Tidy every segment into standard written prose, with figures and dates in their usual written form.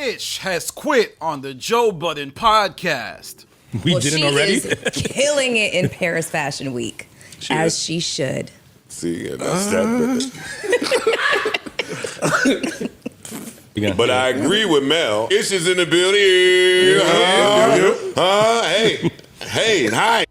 Ish has quit on the Joe Budden podcast. We didn't already? She is killing it in Paris Fashion Week, as she should. See, that's that. But I agree with Mel. Ish is in the building. Hey, hi.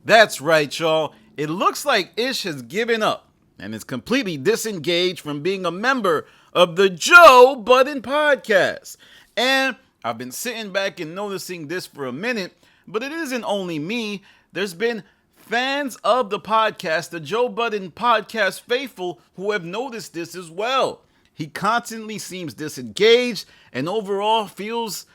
That's right, y'all. It looks like Ish has given up and is completely disengaged from being a member of the Joe Budden podcast. And I've been sitting back and noticing this for a minute, but it isn't only me. There's been fans of the podcast, the Joe Budden podcast faithful, who have noticed this as well. He constantly seems disengaged and overall feels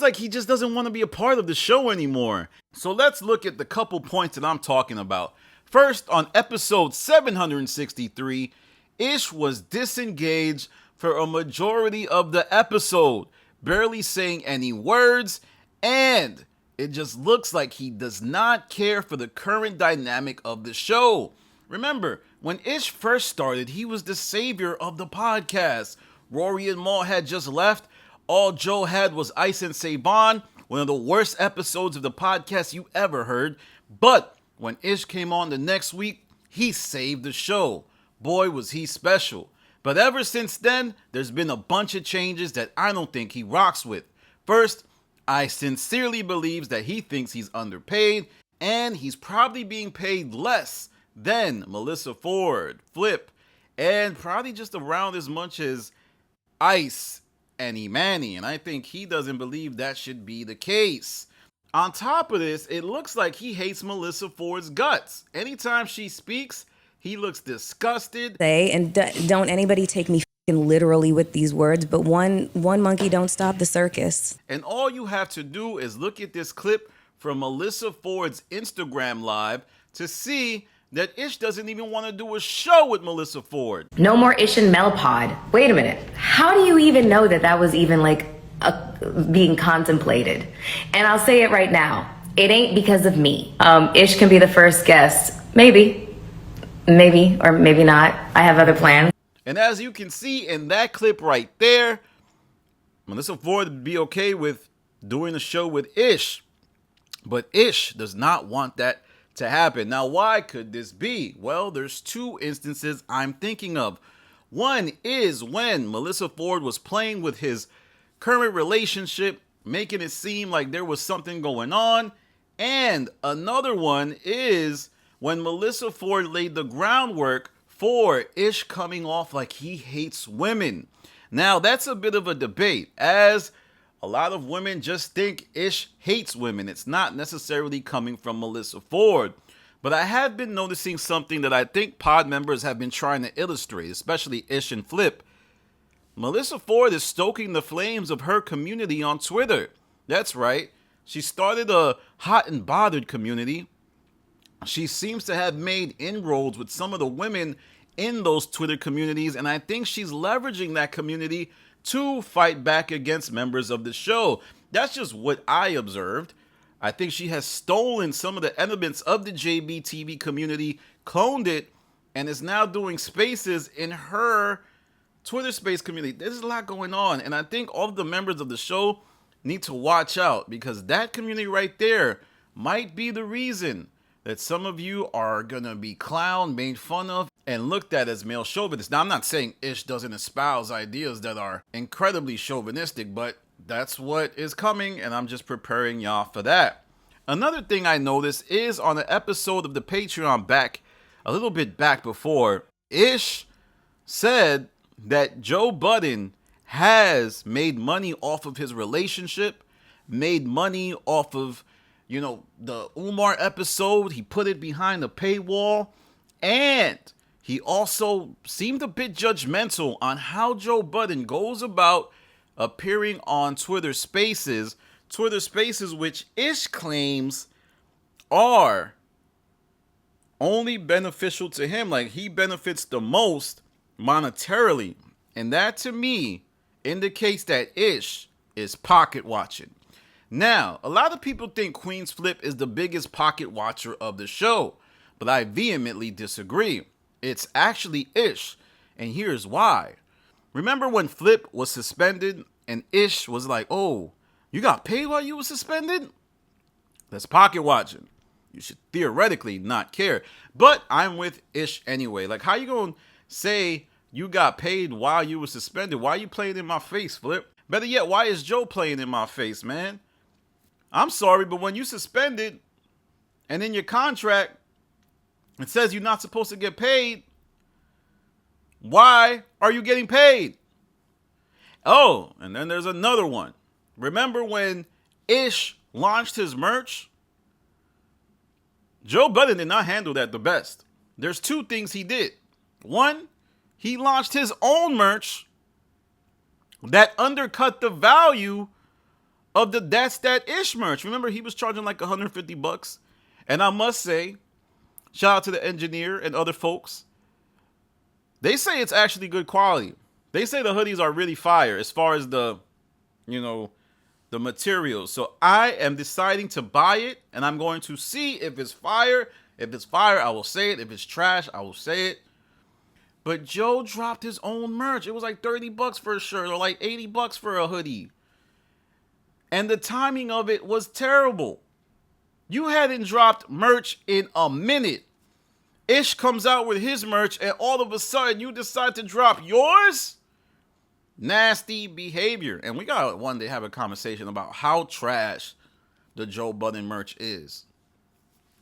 like he just doesn't want to be a part of the show anymore. So let's look at the couple points that I'm talking about. First, on episode 763, Ish was disengaged for a majority of the episode, barely saying any words, and it just looks like he does not care for the current dynamic of the show. Remember, when Ish first started, he was the savior of the podcast. Rory and Maul had just left. All Joe had was Ice and Savon, one of the worst episodes of the podcast you ever heard. But when Ish came on the next week, he saved the show. Boy, was he special. But ever since then, there's been a bunch of changes that I don't think he rocks with. First, I sincerely believe that he thinks he's underpaid, and he's probably being paid less than Melyssa Ford, Flip, and probably just around as much as Ice and Imani, and I think he doesn't believe that should be the case. On top of this, it looks like he hates Melyssa Ford's guts. Anytime she speaks, he looks disgusted. And don't anybody take me literally with these words, but one monkey don't stop the circus. And all you have to do is look at this clip from Melyssa Ford's Instagram live to see that Ish doesn't even want to do a show with Melyssa Ford. No more Ish and Mel pod. Wait a minute. How do you even know that was even being contemplated? And I'll say it right now. It ain't because of me. Ish can be the first guest. Maybe, or maybe not. I have other plans. And as you can see in that clip right there, Melyssa Ford would be okay with doing a show with Ish. But Ish does not want that to happen. Now, why could this be? Well, there's two instances I'm thinking of. One is when Melyssa Ford was playing with his current relationship, making it seem like there was something going on. And another one is when Melyssa Ford laid the groundwork for Ish coming off like he hates women. Now, that's a bit of a debate, as a lot of women just think Ish hates women. It's not necessarily coming from Melyssa Ford. But I have been noticing something that I think pod members have been trying to illustrate, especially Ish and Flip. Melyssa Ford is stoking the flames of her community on Twitter. That's right. She started a hot and bothered community. She seems to have made inroads with some of the women in those Twitter communities, and I think she's leveraging that community to fight back against members of the show. That's just what I observed. I think she has stolen some of the elements of the JBTV community, cloned it, and is now doing spaces in her Twitter space community. There's a lot going on, and I think all of the members of the show need to watch out, because that community right there might be the reason that some of you are going to be clowned, made fun of, and looked at as male chauvinists. Now, I'm not saying Ish doesn't espouse ideas that are incredibly chauvinistic, but that's what is coming, and I'm just preparing y'all for that. Another thing I noticed is on an episode of the Patreon a little bit back before, Ish said that Joe Budden has made money off of his relationship, made money off of the Umar episode. He put it behind a paywall, and he also seemed a bit judgmental on how Joe Budden goes about appearing on Twitter Spaces which Ish claims are only beneficial to him. Like, he benefits the most monetarily, and that to me indicates that Ish is pocket watching. Now, a lot of people think Queen's Flip is the biggest pocket watcher of the show, but I vehemently disagree. It's actually Ish, and here's why. Remember when Flip was suspended and Ish was like, oh, you got paid while you were suspended? That's pocket watching. You should theoretically not care. But I'm with Ish anyway. Like, how you going to say you got paid while you were suspended? Why are you playing in my face, Flip? Better yet, why is Joe playing in my face, man? I'm sorry, but when you suspended and in your contract it says you're not supposed to get paid, why are you getting paid? Oh, and then there's another one. Remember when Ish launched his merch? Joe Budden did not handle that the best. There's two things he did. One, he launched his own merch that undercut the value of the That's That Ish merch. Remember, he was charging like $150. And I must say, shout out to the engineer and other folks. They say it's actually good quality. They say the hoodies are really fire as far as the materials. So I am deciding to buy it, and I'm going to see if it's fire. If it's fire, I will say it. If it's trash, I will say it. But Joe dropped his own merch. It was like $30 for a shirt or like $80 for a hoodie. And the timing of it was terrible. You hadn't dropped merch in a minute. Ish comes out with his merch and all of a sudden you decide to drop yours? Nasty behavior. And we got to one day have a conversation about how trash the Joe Budden merch is.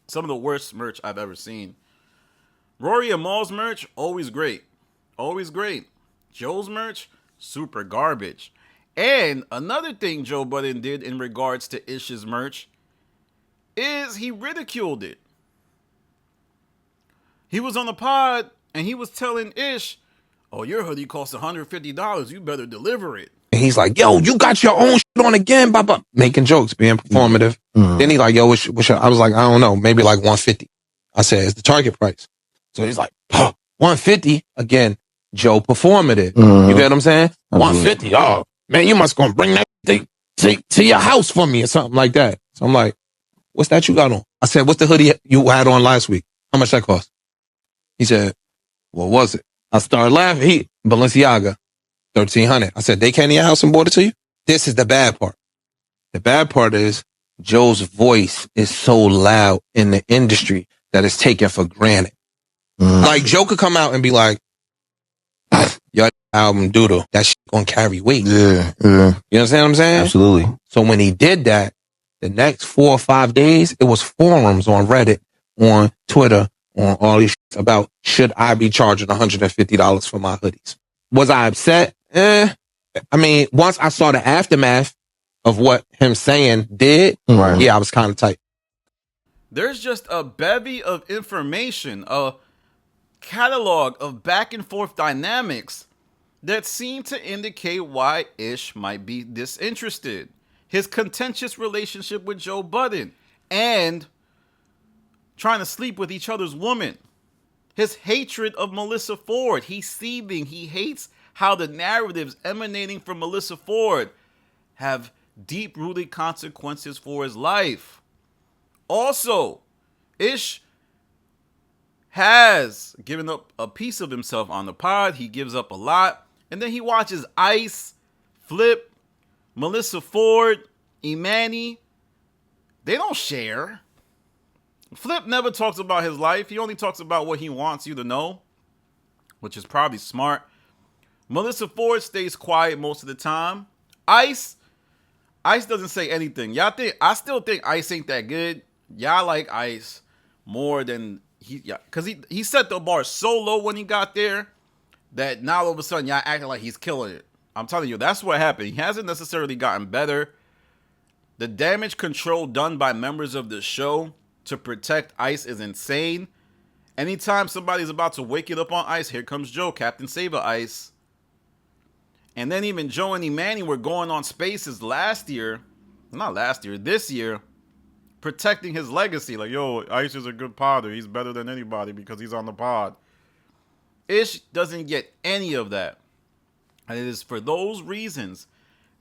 Some of the worst merch I've ever seen. Rory and Maul's merch, always great. Always great. Joe's merch, super garbage. And another thing Joe Budden did in regards to Ish's merch is he ridiculed it. He was on the pod and he was telling Ish, oh, your hoodie costs $150. You better deliver it. And he's like, yo, you got your own shit on again, blah. Making jokes, being performative. Mm-hmm. Then he's like, yo, what's your, I was like, I don't know, maybe like 150. I said, it's the target price. So he's like, 150 again, Joe performative. Mm-hmm. You get what I'm saying? 150. Oh man, you must gonna bring that thing to your house for me or something like that. So I'm like, what's that you got on? I said, what's the hoodie you had on last week? How much that cost? He said, what was it? I started laughing. Balenciaga, $1,300. I said, they came to your house and bought it to you? This is the bad part. The bad part is Joe's voice is so loud in the industry that it's taken for granted. Mm. Like Joe could come out and be like, your album doodle, that shit gonna carry weight. Yeah. You understand what I'm saying? Absolutely. So when he did that, the next 4 or 5 days, it was forums on Reddit, on Twitter, on all these shit about should I be charging $150 for my hoodies? Was I upset? I mean, once I saw the aftermath of what him saying did, right. Yeah, I was kind of tight. There's just a bevy of information, a catalog of back and forth dynamics that seem to indicate why Ish might be disinterested. His contentious relationship with Joe Budden and trying to sleep with each other's woman. His hatred of Melyssa Ford. He's seething. He hates how the narratives emanating from Melyssa Ford have deep-rooted consequences for his life. Also, Ish has given up a piece of himself on the pod. He gives up a lot. And then he watches Ice, Flip, Melyssa Ford, Imani. They don't share. Flip never talks about his life. He only talks about what he wants you to know, which is probably smart. Melyssa Ford stays quiet most of the time. Ice doesn't say anything. I still think Ice ain't that good. Y'all like Ice more than because he set the bar so low when he got there that now all of a sudden y'all acting like he's killing it. I'm telling you, that's what happened. He hasn't necessarily gotten better. The damage control done by members of the show to protect Ice is insane. Anytime somebody's about to wake it up on Ice, here comes Joe, Captain Saber Ice. And then even Joe and Imani were going on spaces this year, protecting his legacy. Like, yo, Ice is a good podder. He's better than anybody because he's on the pod. Ish doesn't get any of that. And it is for those reasons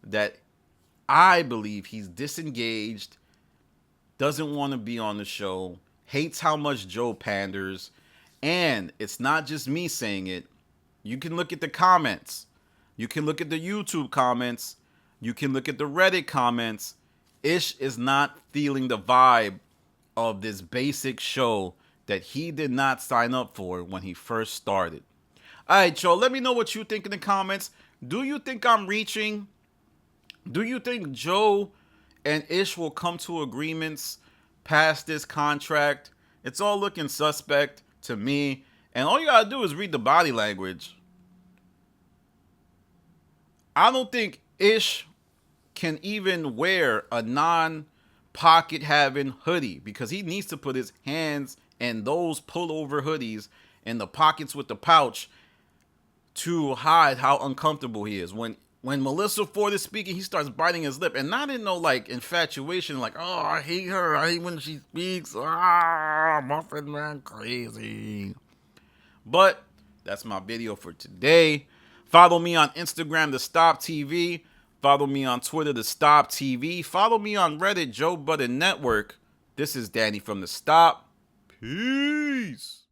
that I believe he's disengaged, doesn't want to be on the show, hates how much Joe panders. And it's not just me saying it. You can look at the comments. You can look at the YouTube comments. You can look at the Reddit comments. Ish is not feeling the vibe of this basic show that he did not sign up for when he first started. All right, Joe, let me know what you think in the comments. Do you think I'm reaching? Do you think Joe and Ish will come to agreements past this contract? It's all looking suspect to me. And all you gotta do is read the body language. I don't think Ish can even wear a non-pocket having hoodie because he needs to put his hands in those pullover hoodies in the pockets with the pouch to hide how uncomfortable he is. When Melyssa Ford is speaking, he starts biting his lip, and not in no like infatuation, like, oh, I hate her, I hate when she speaks, Muffin Man crazy. But that's my video for today. Follow me on Instagram, The Stop TV. Follow me on Twitter, The Stop TV. Follow me on Reddit, Joe Budden Network. This is Danny from The Stop. Peace.